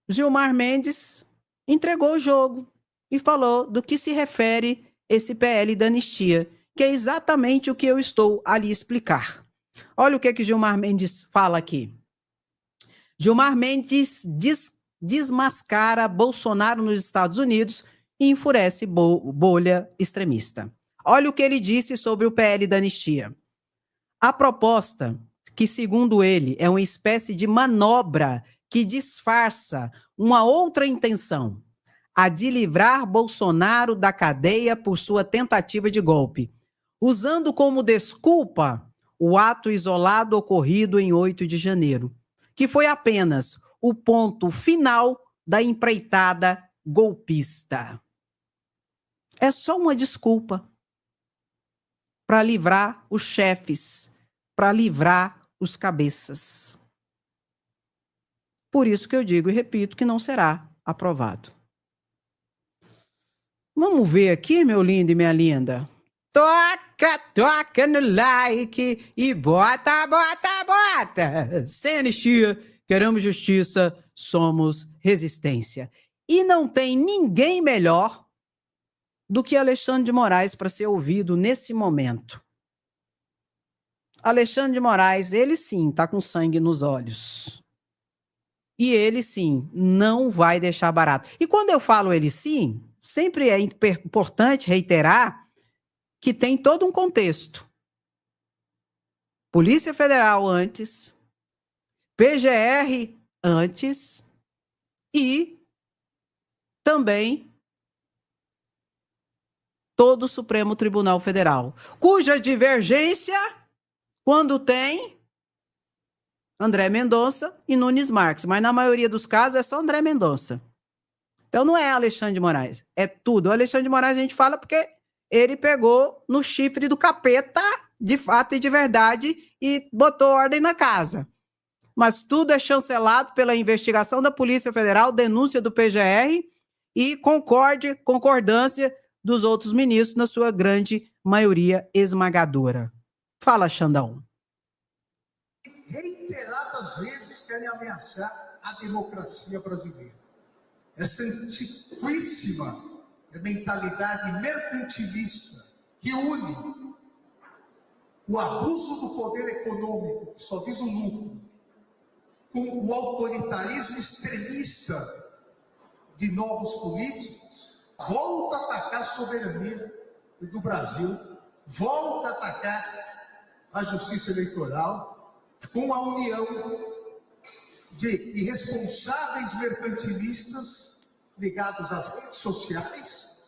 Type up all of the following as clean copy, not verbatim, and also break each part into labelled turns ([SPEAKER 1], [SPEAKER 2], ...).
[SPEAKER 1] Gilmar Mendes entregou o jogo e falou do que se refere esse PL da anistia, que é exatamente o que eu estou a lhe explicar. Olha o que Gilmar Mendes fala aqui. Gilmar Mendes desmascara Bolsonaro nos Estados Unidos e enfurece bolha extremista. Olha o que ele disse sobre o PL da anistia. A proposta, que segundo ele é uma espécie de manobra que disfarça uma outra intenção, a de livrar Bolsonaro da cadeia por sua tentativa de golpe, usando como desculpa o ato isolado ocorrido em 8 de janeiro, que foi apenas o ponto final da empreitada golpista. É só uma desculpa para livrar os chefes, para livrar os cabeças. Por isso que eu digo e repito que não será aprovado. Vamos ver aqui, meu lindo e minha linda. Toca no like e bota. Sem anistia, queremos justiça, somos resistência. E não tem ninguém melhor do que Alexandre de Moraes para ser ouvido nesse momento. Alexandre de Moraes, ele sim, está com sangue nos olhos. E ele sim, não vai deixar barato. E quando eu falo ele sim, sempre é importante reiterar que tem todo um contexto. Polícia Federal antes, PGR antes e também todo o Supremo Tribunal Federal, cuja divergência, quando tem, André Mendonça e Nunes Marques, mas na maioria dos casos é só André Mendonça. Então não é Alexandre de Moraes, é tudo. O Alexandre de Moraes a gente fala porque ele pegou no chifre do capeta, de fato e de verdade, e botou ordem na casa. Mas tudo é chancelado pela investigação da Polícia Federal, denúncia do PGR e concordância dos outros ministros, na sua grande maioria esmagadora. Fala, Xandão.
[SPEAKER 2] Reiteradas vezes querem ameaçar a democracia brasileira. Essa antiquíssima mentalidade mercantilista que une o abuso do poder econômico, que só visa o lucro, com o autoritarismo extremista de novos políticos, volta a atacar a soberania do Brasil, volta a atacar a justiça eleitoral, com a união de irresponsáveis mercantilistas ligados às redes sociais,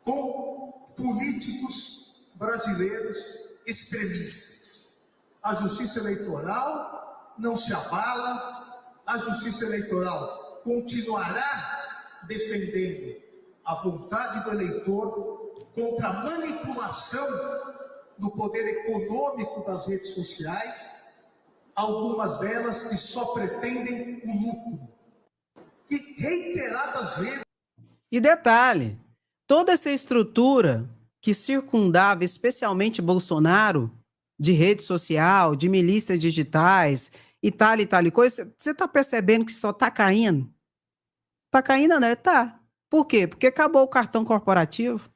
[SPEAKER 2] com políticos brasileiros extremistas. A justiça eleitoral não se abala, a justiça eleitoral continuará defendendo a vontade do eleitor contra a manipulação do poder econômico das redes sociais, algumas delas que só pretendem o lucro, que reiteradas vezes...
[SPEAKER 1] E detalhe, toda essa estrutura que circundava especialmente Bolsonaro, de rede social, de milícias digitais e tal coisa, você está percebendo que só está caindo? Está caindo, André? Tá. Por quê? Porque acabou o cartão corporativo.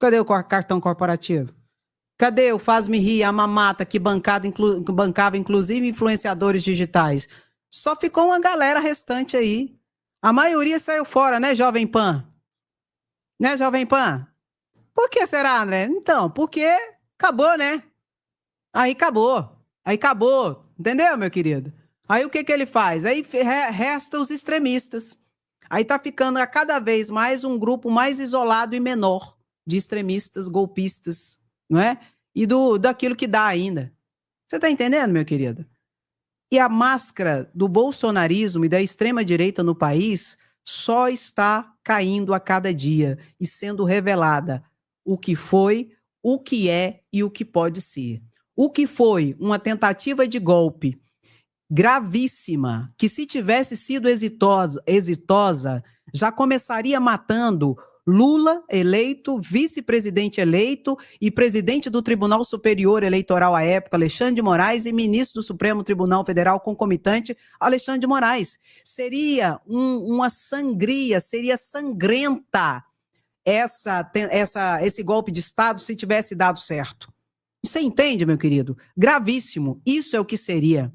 [SPEAKER 1] Cadê o cartão corporativo? Cadê o Faz-me Rir, a mamata que bancava inclusive influenciadores digitais? Só ficou uma galera restante aí. A maioria saiu fora, né, Jovem Pan? Né, Jovem Pan? Por que será, André? Então, porque acabou, né? Aí acabou. Entendeu, meu querido? Aí o que ele faz? Aí resta os extremistas. Aí tá ficando a cada vez mais um grupo mais isolado e menor de extremistas, golpistas, não é? E daquilo que dá ainda. Você tá entendendo, meu querido? E a máscara do bolsonarismo e da extrema-direita no país só está caindo a cada dia e sendo revelada o que foi, o que é e o que pode ser. O que foi uma tentativa de golpe gravíssima, que se tivesse sido exitosa, já começaria matando Lula eleito, vice-presidente eleito e presidente do Tribunal Superior Eleitoral à época, Alexandre de Moraes, e ministro do Supremo Tribunal Federal concomitante, Alexandre de Moraes. Seria uma sangria, seria sangrenta esse golpe de Estado se tivesse dado certo. Você entende, meu querido? Gravíssimo. Isso é o que seria.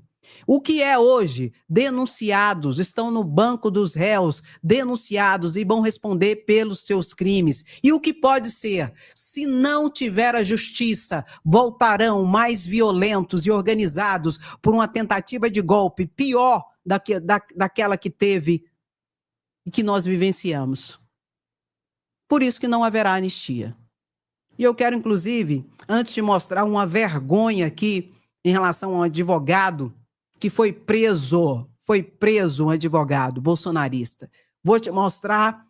[SPEAKER 1] O que é hoje? Denunciados, estão no banco dos réus, denunciados e vão responder pelos seus crimes. E o que pode ser? Se não tiver a justiça, voltarão mais violentos e organizados por uma tentativa de golpe pior daquela que teve e que nós vivenciamos. Por isso que não haverá anistia. E eu quero, inclusive, antes de mostrar uma vergonha aqui em relação a um advogado que foi preso um advogado bolsonarista. Vou te mostrar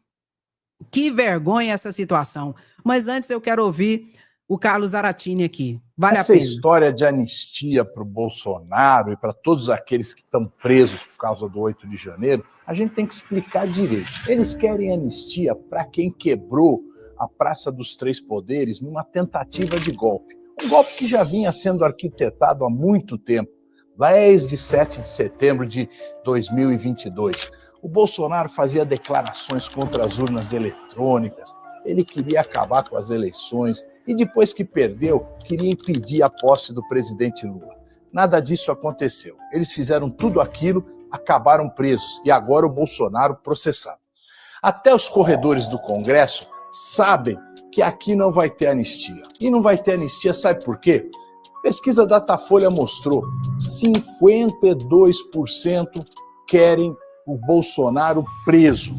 [SPEAKER 1] que vergonha essa situação. Mas antes eu quero ouvir o Carlos Zaratini aqui. Vale a pena.
[SPEAKER 3] Essa história de anistia para o Bolsonaro e para todos aqueles que estão presos por causa do 8 de janeiro, a gente tem que explicar direito. Eles querem anistia para quem quebrou a Praça dos Três Poderes numa tentativa de golpe. Um golpe que já vinha sendo arquitetado há muito tempo, desde 7 de setembro de 2022. O Bolsonaro fazia declarações contra as urnas eletrônicas, ele queria acabar com as eleições e depois que perdeu, queria impedir a posse do presidente Lula. Nada disso aconteceu. Eles fizeram tudo aquilo, acabaram presos e agora o Bolsonaro processado. Até os corredores do Congresso sabem que aqui não vai ter anistia. E não vai ter anistia, sabe por quê? Pesquisa Datafolha mostrou 52% querem o Bolsonaro preso.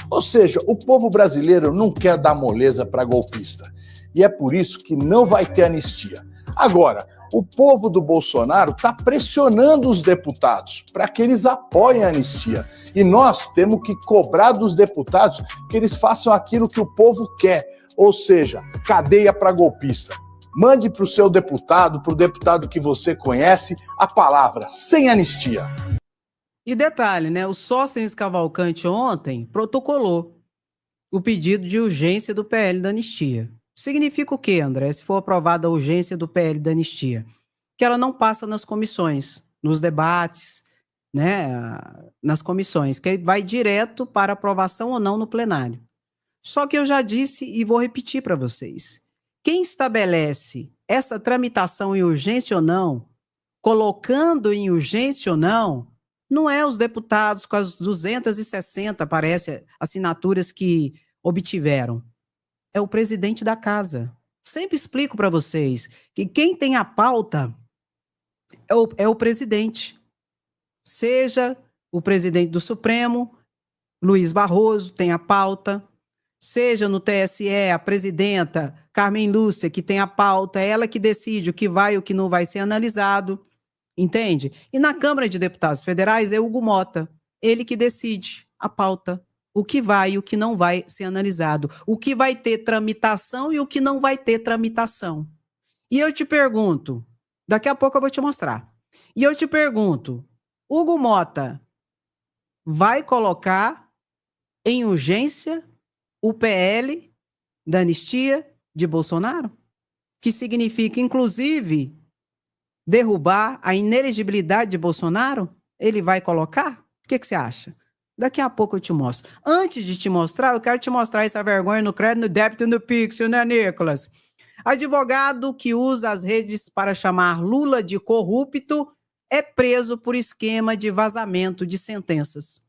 [SPEAKER 3] Ou seja, o povo brasileiro não quer dar moleza para golpista. E é por isso que não vai ter anistia. Agora, o povo do Bolsonaro está pressionando os deputados para que eles apoiem a anistia. E nós temos que cobrar dos deputados que eles façam aquilo que o povo quer, ou seja, cadeia para golpista. Mande para o seu deputado, para o deputado que você conhece, a palavra sem anistia.
[SPEAKER 1] E detalhe, né? O Sóstenes Cavalcante ontem protocolou o pedido de urgência do PL da anistia. Significa o quê, André, se for aprovada a urgência do PL da anistia? Que ela não passa nas comissões, nos debates, né, nas comissões, que vai direto para aprovação ou não no plenário. Só que eu já disse e vou repetir para vocês. Quem estabelece essa tramitação em urgência ou não, colocando em urgência ou não é os deputados com as 260, parece, assinaturas que obtiveram. É o presidente da casa. Sempre explico para vocês que quem tem a pauta é o presidente. Seja o presidente do Supremo, Luiz Barroso, tem a pauta. Seja no TSE, a presidenta Carmen Lúcia, que tem a pauta, ela que decide o que vai e o que não vai ser analisado. Entende? E na Câmara de Deputados Federais é Hugo Mota, ele que decide a pauta, o que vai e o que não vai ser analisado, o que vai ter tramitação e o que não vai ter tramitação. E eu te pergunto, daqui a pouco eu vou te mostrar, e eu te pergunto, Hugo Mota vai colocar em urgência o PL da anistia de Bolsonaro? Que significa, inclusive, derrubar a inelegibilidade de Bolsonaro? Ele vai colocar? O que você acha? Daqui a pouco eu te mostro. Antes de te mostrar, eu quero te mostrar essa vergonha no crédito, no débito e no pixel, né, Nicolas? Advogado que usa as redes para chamar Lula de corrupto é preso por esquema de vazamento de sentenças.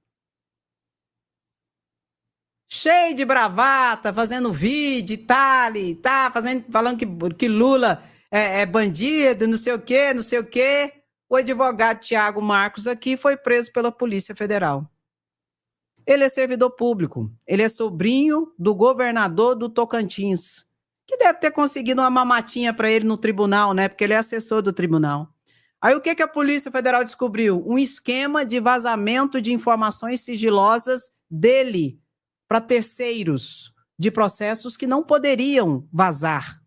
[SPEAKER 1] Cheio de bravata, fazendo vídeo e tal, falando que Lula é bandido, não sei o quê, não sei o quê. O advogado Tiago Marcos aqui foi preso pela Polícia Federal. Ele é servidor público, ele é sobrinho do governador do Tocantins, que deve ter conseguido uma mamatinha para ele no tribunal, né? Porque ele é assessor do tribunal. Aí o que a Polícia Federal descobriu? Um esquema de vazamento de informações sigilosas dele para terceiros de processos que não poderiam vazar.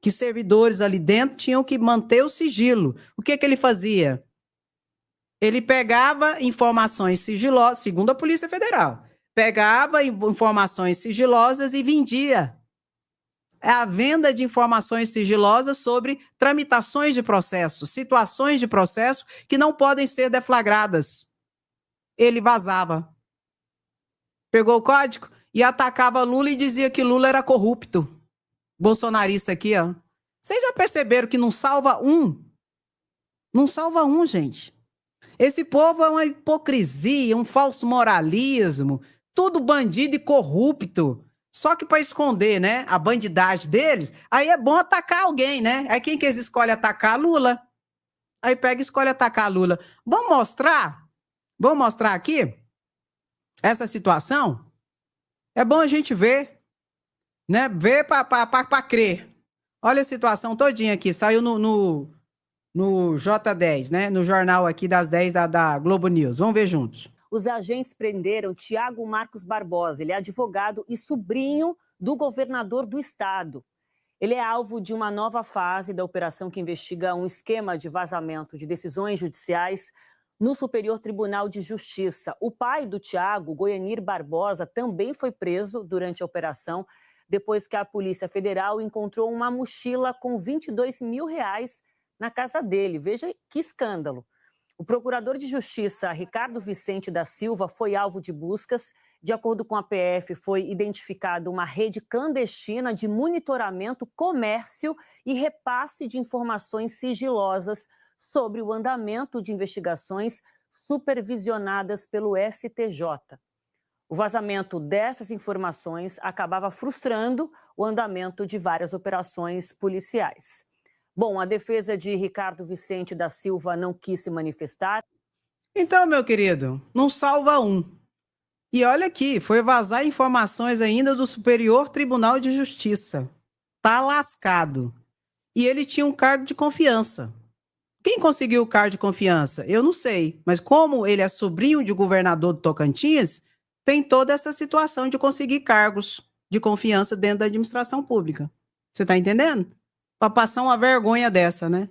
[SPEAKER 1] Que servidores ali dentro tinham que manter o sigilo. O que ele fazia? Ele pegava informações sigilosas, segundo a Polícia Federal, pegava informações sigilosas e vendia. É a venda de informações sigilosas sobre tramitações de processo, situações de processo que não podem ser deflagradas. Ele vazava. Pegou o código e atacava Lula e dizia que Lula era corrupto. Bolsonarista aqui, ó. Vocês já perceberam que não salva um? Não salva um, gente. Esse povo é uma hipocrisia, um falso moralismo, tudo bandido e corrupto. Só que para esconder, né, a bandidagem deles, aí é bom atacar alguém, né? Aí quem que eles escolhem atacar? Lula. Aí pega e escolhe atacar Lula. Vamos mostrar aqui essa situação? É bom a gente ver, né? Ver para crer. Olha a situação todinha aqui, saiu no J10, né? No jornal aqui das 10 da Globo News. Vamos ver juntos.
[SPEAKER 4] Os agentes prenderam Tiago Marcos Barbosa. Ele é advogado e sobrinho do governador do estado. Ele é alvo de uma nova fase da operação que investiga um esquema de vazamento de decisões judiciais no Superior Tribunal de Justiça. O pai do Tiago, Goianir Barbosa, também foi preso durante a operação, depois que a Polícia Federal encontrou uma mochila com R$22 mil na casa dele. Veja que escândalo. O procurador de Justiça, Ricardo Vicente da Silva, foi alvo de buscas. De acordo com a PF, foi identificada uma rede clandestina de monitoramento, comércio e repasse de informações sigilosas sobre o andamento de investigações supervisionadas pelo STJ. O vazamento dessas informações acabava frustrando o andamento de várias operações policiais. Bom, a defesa de Ricardo Vicente da Silva não quis se manifestar.
[SPEAKER 1] Então, meu querido, não salva um. E olha aqui, foi vazar informações ainda do Superior Tribunal de Justiça. Tá lascado. E ele tinha um cargo de confiança. Quem conseguiu o cargo de confiança? Eu não sei. Mas como ele é sobrinho de governador do Tocantins, tem toda essa situação de conseguir cargos de confiança dentro da administração pública. Você tá entendendo? Para passar uma vergonha dessa, né?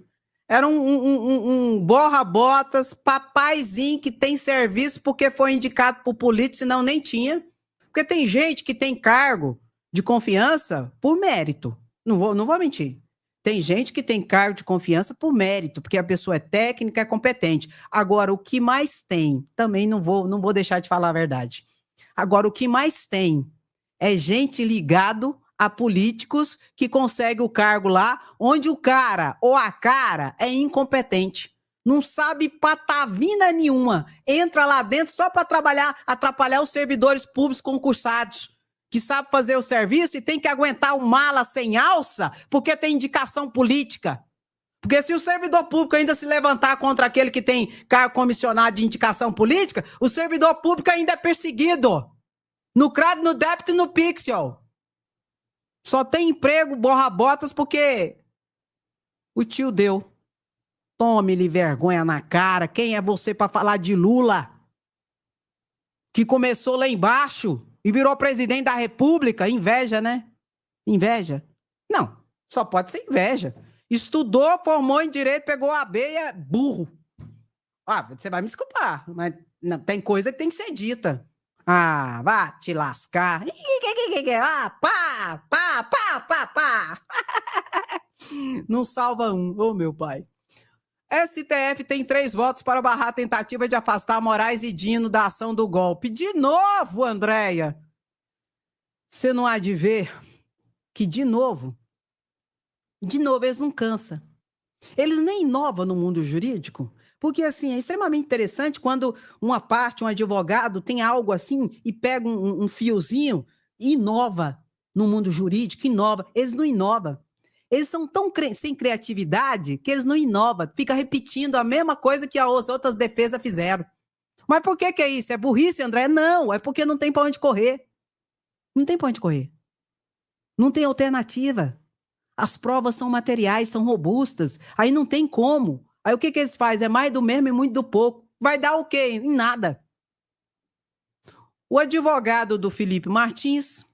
[SPEAKER 1] Era um borra-botas, papaizinho que tem serviço porque foi indicado por político, senão nem tinha. Porque tem gente que tem cargo de confiança por mérito. Não vou mentir. Tem gente que tem cargo de confiança por mérito, porque a pessoa é técnica, é competente. Agora, o que mais tem, também não vou deixar de falar a verdade. Agora, o que mais tem é gente ligado a políticos que conseguem o cargo lá, onde o cara ou a cara é incompetente. Não sabe patavina nenhuma. Entra lá dentro só para atrapalhar os servidores públicos concursados, que sabem fazer o serviço e tem que aguentar o mala sem alça porque tem indicação política. Porque se o servidor público ainda se levantar contra aquele que tem cargo comissionado de indicação política, o servidor público ainda é perseguido. No CRAD, no débito e no Pixel. Só tem emprego borra-botas porque o tio deu. Tome-lhe vergonha na cara. Quem é você para falar de Lula? Que começou lá embaixo e virou presidente da República. Inveja, né? Inveja? Não, só pode ser inveja. Estudou, formou em direito, pegou a B e é burro. Ah, você vai me desculpar, mas não, tem coisa que tem que ser dita. Ah, vá te lascar. Ah, pá. Não salva um, ô meu pai. STF tem 3 votos para barrar a tentativa de afastar Moraes e Dino da ação do golpe. De novo, Andréia. Você não há de ver que, de novo, eles não cansam. Eles nem inovam no mundo jurídico. Porque, assim, é extremamente interessante quando uma parte, um advogado, tem algo assim e pega um fiozinho e inova no mundo jurídico, inova. Eles não inovam. Eles são tão sem criatividade que eles não inovam. Fica repetindo a mesma coisa que as outras defesas fizeram. Mas por que é isso? É burrice, André? Não, é porque não tem para onde correr. Não tem para onde correr. Não tem alternativa. As provas são materiais, são robustas. Aí não tem como. Aí o que eles fazem? É mais do mesmo e muito do pouco. Vai dar o quê? Em nada. O advogado do Felipe Martins,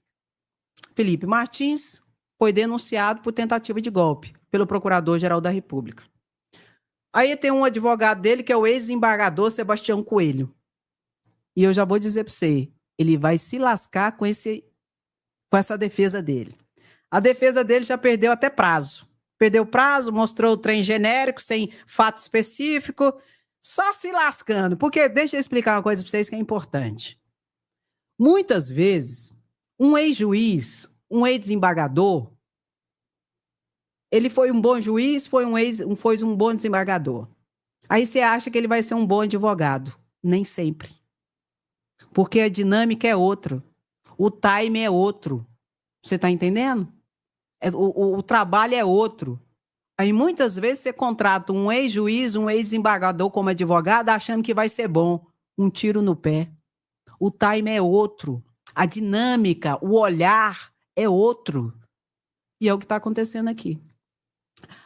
[SPEAKER 1] foi denunciado por tentativa de golpe pelo Procurador-Geral da República. Aí tem um advogado dele que é o ex-embargador Sebastião Coelho. E eu já vou dizer para você, ele vai se lascar com essa defesa dele. A defesa dele já perdeu até prazo. Perdeu prazo, mostrou o trem genérico, sem fato específico, só se lascando. Porque, deixa eu explicar uma coisa para vocês que é importante. Muitas vezes, um ex-juiz, um ex-desembargador, ele foi um bom juiz, foi um bom desembargador. Aí você acha que ele vai ser um bom advogado. Nem sempre. Porque a dinâmica é outra. O time é outro. Você está entendendo? O trabalho é outro. Aí muitas vezes você contrata um ex-juiz, um ex-desembargador como advogado, achando que vai ser bom. Um tiro no pé. O time é outro. A dinâmica, o olhar é outro. E é o que está acontecendo aqui.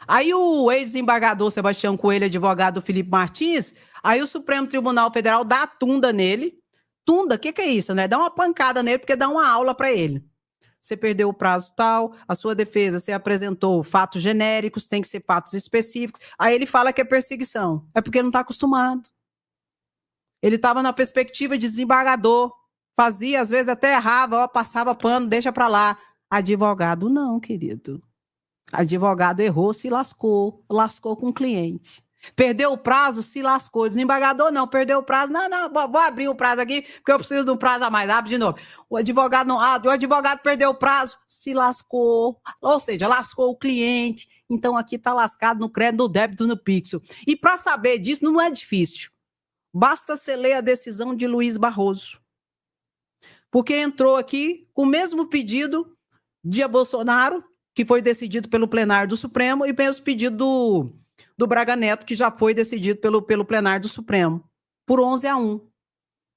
[SPEAKER 1] Aí o ex-desembargador Sebastião Coelho, advogado Felipe Martins, aí o Supremo Tribunal Federal dá a tunda nele. Tunda, o que é isso, né? Dá uma pancada nele porque dá uma aula para ele. Você perdeu o prazo tal, a sua defesa, você apresentou fatos genéricos, tem que ser fatos específicos. Aí ele fala que é perseguição. É porque não está acostumado. Ele estava na perspectiva de desembargador. Fazia, às vezes até errava, ó, passava pano, deixa para lá. Advogado não, querido. Advogado errou, se lascou com o cliente. Perdeu o prazo, se lascou. Desembargador não, perdeu o prazo. Não, vou abrir o prazo aqui, porque eu preciso de um prazo a mais. Abre de novo. O advogado não abre, o advogado perdeu o prazo, se lascou. Ou seja, lascou o cliente. Então aqui está lascado no crédito, no débito, no Pixel. E para saber disso não é difícil. Basta você ler a decisão de Luiz Barroso. Porque entrou aqui com o mesmo pedido de Bolsonaro, que foi decidido pelo plenário do Supremo, e mesmo pedido do Braga Neto, que já foi decidido pelo plenário do Supremo, por 11-1,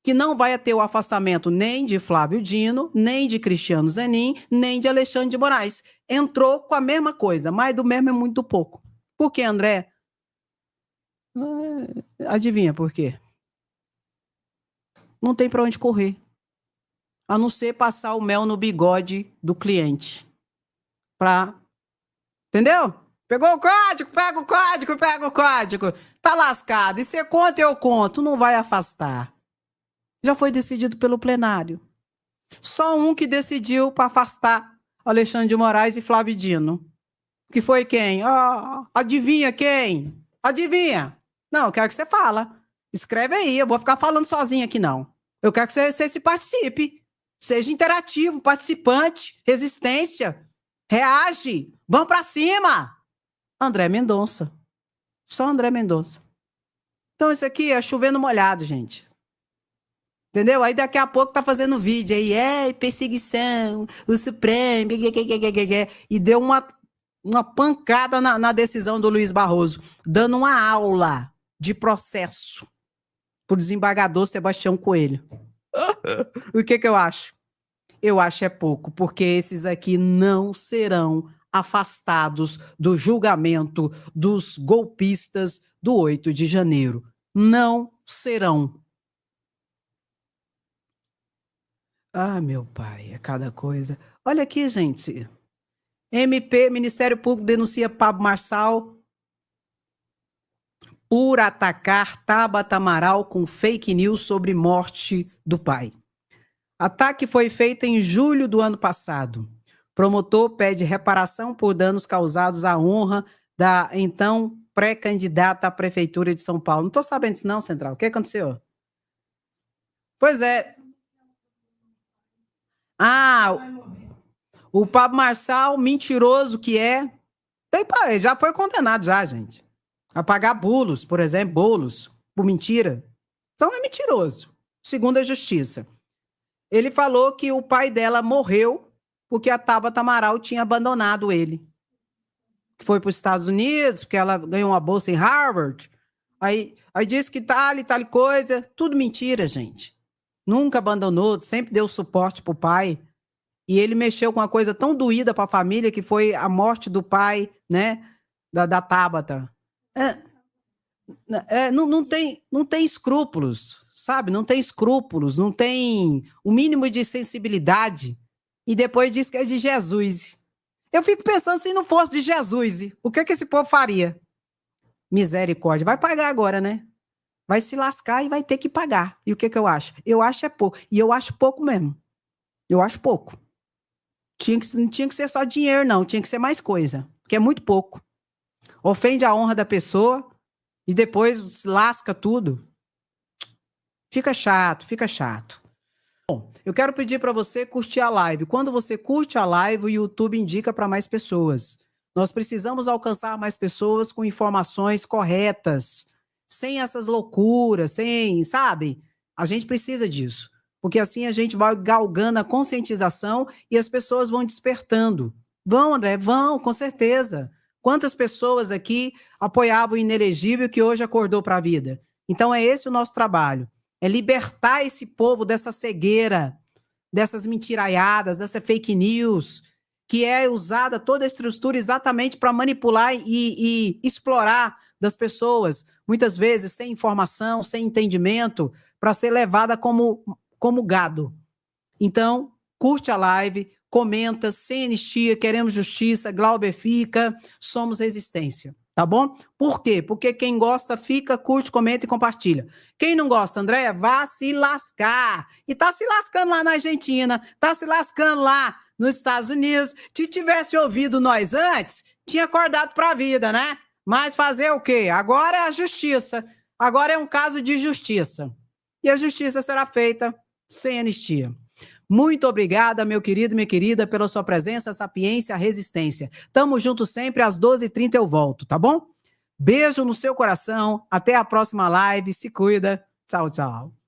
[SPEAKER 1] que não vai ter o afastamento nem de Flávio Dino, nem de Cristiano Zanin, nem de Alexandre de Moraes. Entrou com a mesma coisa, mas do mesmo é muito pouco. Por quê, André? Adivinha por quê? Não tem para onde correr, a não ser passar o mel no bigode do cliente. Entendeu? Pegou o código, pega o código. Tá lascado. E você conta, eu conto. Não vai afastar. Já foi decidido pelo plenário. Só um que decidiu para afastar Alexandre de Moraes e Flávio Dino. Que foi quem? Adivinha quem? Adivinha? Não, eu quero que você fala. Escreve aí, eu vou ficar falando sozinho aqui não. Eu quero que você se participe. Seja interativo, participante, resistência. Reage, vamos para cima. André Mendonça. Só André Mendonça. Então isso aqui é chovendo molhado, gente. Entendeu? Aí daqui a pouco tá fazendo vídeo aí, perseguição, o Supremo, e deu uma pancada na decisão do Luiz Barroso, dando uma aula de processo pro desembargador Sebastião Coelho. O que eu acho? Eu acho é pouco, porque esses aqui não serão afastados do julgamento dos golpistas do 8 de janeiro. Não serão. Ah, meu pai, é cada coisa. Olha aqui, gente. MP, Ministério Público denuncia Pablo Marçal por atacar Tabata Amaral com fake news sobre morte do pai. Ataque foi feito em julho do ano passado. Promotor pede reparação por danos causados à honra da então pré-candidata à Prefeitura de São Paulo. Não estou sabendo disso não, Central. O que aconteceu? Pois é. O Pablo Marçal, mentiroso que é, já foi condenado já, gente. A pagar bolos, por exemplo, bolos, por mentira. Então é mentiroso, segundo a justiça. Ele falou que o pai dela morreu porque a Tabata Amaral tinha abandonado ele. Foi para os Estados Unidos, porque ela ganhou uma bolsa em Harvard. Aí disse que tal coisa. Tudo mentira, gente. Nunca abandonou, sempre deu suporte para o pai. E ele mexeu com uma coisa tão doída para a família, que foi a morte do pai, né, da Tabata. Não tem escrúpulos, sabe? Não tem escrúpulos, não tem o mínimo de sensibilidade. E depois diz que é de Jesus. Eu fico pensando, se não fosse de Jesus, o que esse povo faria? Misericórdia. Vai pagar agora, né? vai se lascar e vai ter que pagar. E o que eu acho? Eu acho é pouco. E eu acho pouco mesmo. Eu acho pouco. Não tinha que ser só dinheiro, não. Tinha que ser mais coisa. Porque é muito pouco. Ofende a honra da pessoa e depois lasca tudo. Fica chato, fica chato. Bom, eu quero pedir para você curtir a live. Quando você curte a live, o YouTube indica para mais pessoas. Nós precisamos alcançar mais pessoas com informações corretas, sem essas loucuras, sem, sabe? A gente precisa disso, porque assim a gente vai galgando a conscientização e as pessoas vão despertando. Vão, André, vão, com certeza. Quantas pessoas aqui apoiavam o inelegível que hoje acordou para a vida? Então é esse o nosso trabalho, é libertar esse povo dessa cegueira, dessas mentiraiadas, dessa fake news, que é usada toda a estrutura exatamente para manipular e explorar das pessoas, muitas vezes sem informação, sem entendimento, para ser levada como gado. Então, curte a live, comenta, sem anistia, queremos justiça, Glauber fica, somos resistência, tá bom? Por quê? Porque quem gosta fica, curte, comenta e compartilha. Quem não gosta, Andréia, vá se lascar. E tá se lascando lá na Argentina, tá se lascando lá nos Estados Unidos. Se tivesse ouvido nós antes, tinha acordado para a vida, né? Mas fazer o quê? Agora é a justiça. Agora é um caso de justiça. E a justiça será feita sem anistia. Muito obrigada, meu querido e minha querida, pela sua presença, sapiência, resistência. Tamo junto sempre, às 12h30 eu volto, tá bom? Beijo no seu coração, até a próxima live, se cuida. Tchau, tchau.